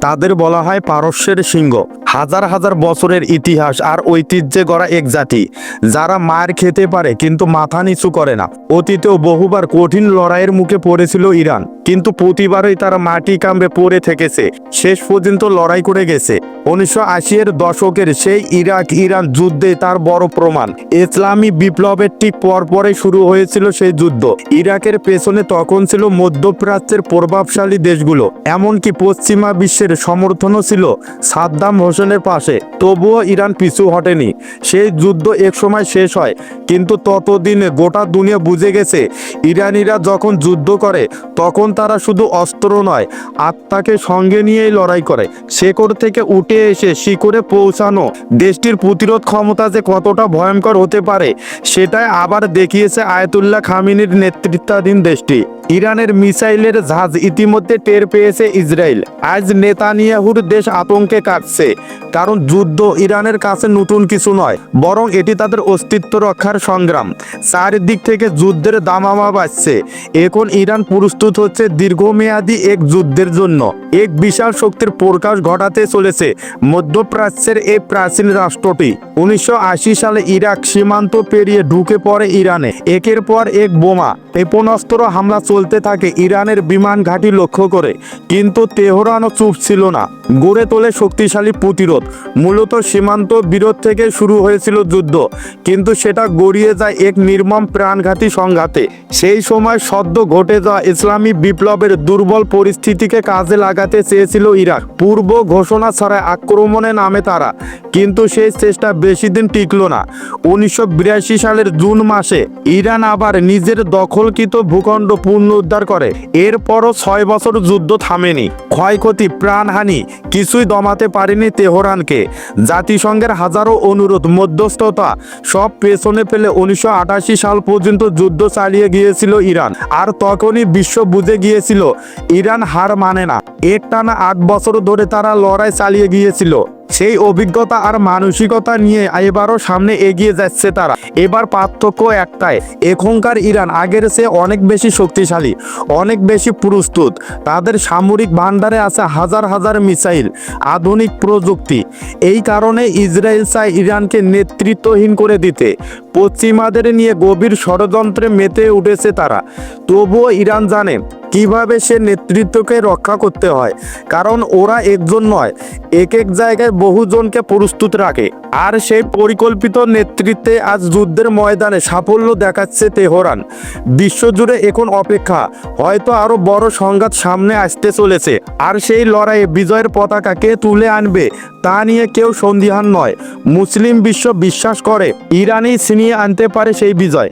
তাদের বলা হয় পারস্যের সিংহ। হাজার হাজার বছরের ইতিহাস আর ঐতিহ্যে গড়া এক জাতি, যারা মার খেতে পারে কিন্তু মাথা নিচু করে না। অতীতেও বহুবার কঠিন লড়াইয়ের মুখে পড়েছিল ইরান, কিন্তু প্রতিবারই তারা মাটি কামড়ে পড়ে থেকেছে, শেষ পর্যন্ত লড়াই করে গেছে। 1980-এর দশকের সেই ইরাক ইরান যুদ্ধে তার বড় প্রমাণ। ইসলামী বিপ্লবের ঠিক পরপরই শুরু হয়েছিল সেই যুদ্ধ। ইরাকের পেছনে তখন ছিল মধ্যপ্রাচ্যের প্রভাবশালী দেশগুলো, এমনকি পশ্চিমা বিশ্বের সমর্থনও ছিল সাদ্দাম হোসেনের পাশে। তবুও ইরান পিছু হটেনি। সেই যুদ্ধ একসময় শেষ হয়, কিন্তু ততদিনে গোটা দুনিয়া বুঝে গেছে ইরানিরা যখন যুদ্ধ করে তখন তারা শুধু অস্ত্র নয়, আত্মাকে সঙ্গে নিয়েই লড়াই করে। শেকড় থেকে উঠে এসে শিকড়ে পৌঁছানো দেশটির প্রতিরোধ ক্ষমতা যে কতটা ভয়ঙ্কর হতে পারে সেটাই আবার দেখিয়েছে আয়াতুল্লাহ খামেনির নেতৃত্বাধীন দেশটি। ইরানের মিসাইলের ঝাঁজ ইতিমধ্যে টের পেয়েছে ইসরায়েল। আজ নেতানিয়াহুর দেশ আতঙ্কে কাটছে, কারণ যুদ্ধ ইরানের কাছে নতুন কিছু নয়, বরং এটি তাদের অস্তিত্ব রক্ষার সংগ্রাম। চারিদিক থেকে যুদ্ধের দামামা বাজছে। এখন ইরান প্রস্তুত হচ্ছে দীর্ঘমেয়াদী এক যুদ্ধের জন্য। এক বিশাল শক্তির প্রকাশ ঘটাতে চলেছে মধ্যপ্রাচ্যের এই প্রাচীন রাষ্ট্রটি। 1980 সালে ইরাক সীমান্ত পেরিয়ে ঢুকে পড়ে ইরানে। একের পর এক বোমা, ক্ষেপণাস্ত্র হামলা চলতে থাকে ইরানের বিমান ঘাঁটি লক্ষ্য করে, কিন্তু তেহরানও চুপ ছিল না। গড়ে তোলে শক্তিশালী প্রতিরোধ। মূলত সীমান্ত বিরোধ থেকে শুরু হয়েছিল যুদ্ধ, কিন্তু সেটা গড়িয়ে যায় এক নির্মম প্রাণঘাতী সংঘাতে। সেই সময় সদ্য ঘটে যাওয়া ইসলামী বিপ্লবের দুর্বল পরিস্থিতিকে কাজে লাগাতে চেয়েছিল ইরাক। পূর্ব ঘোষণা ছাড়াই আক্রমণে নামে তারা, কিন্তু সেই চেষ্টা বেশি দিন টিকল না। 1982 সালের জুন মাসে ইরান আবার নিজের দখলকৃত ভূখণ্ড পুনরুদ্ধার করে। এরপরও 6 বছর যুদ্ধ থামেনি। ক্ষয়ক্ষতি, প্রাণহানি কিছুই দমাতে পারেনি তেহরানকে। জাতিসংঘের হাজারো অনুরোধ, মধ্যস্থতা সব পেছনে ফেলে 1988 সাল পর্যন্ত যুদ্ধ চালিয়ে গিয়েছিল ইরান। আর তখনই বিশ্ব বুঝে গিয়েছিল ইরান হার মানে না। একটানা 8 বছর ধরে তারা লড়াই চালিয়ে গিয়েছিল। সেই অভিজ্ঞতা আর মানসিকতা নিয়ে এবারও সামনে এগিয়ে যাচ্ছে তারা। এবার পার্থক্য একটাই, এখনকার ইরান আগের চেয়ে অনেক বেশি শক্তিশালী, অনেক বেশি প্রস্তুত। তাদের সামরিক ভান্ডারে আছে হাজার হাজার মিসাইল, আধুনিক প্রযুক্তি। এই কারণে ইসরায়েল চায় ইরানকে নেতৃত্বহীন করে দিতে। পশ্চিমাদের নিয়ে গভীর ষড়যন্ত্রে মেতে উঠেছে তারা। তবুও ইরান জানে কিভাবে সে নেতৃত্বকে রক্ষা করতে হয়, কারণ ওরা একজন নয়, এক এক জায়গায় বহুজনকে প্রস্তুত রাখে। আর সেই পরিকল্পিত নেতৃত্বে আজ যুদ্ধের ময়দানে সাফল্য দেখাচ্ছে তেহরান। বিশ্বজুড়ে এখন অপেক্ষা, হয়তো আরো বড় সংঘাত সামনে আসতে চলেছে। আর সেই লড়াইয়ে বিজয়ের পতাকা কে তুলে আনবে তা নিয়ে কেউ সন্দিহান নয়। মুসলিম বিশ্ব বিশ্বাস করে ইরানই ছিনিয়ে আনতে পারে সেই বিজয়।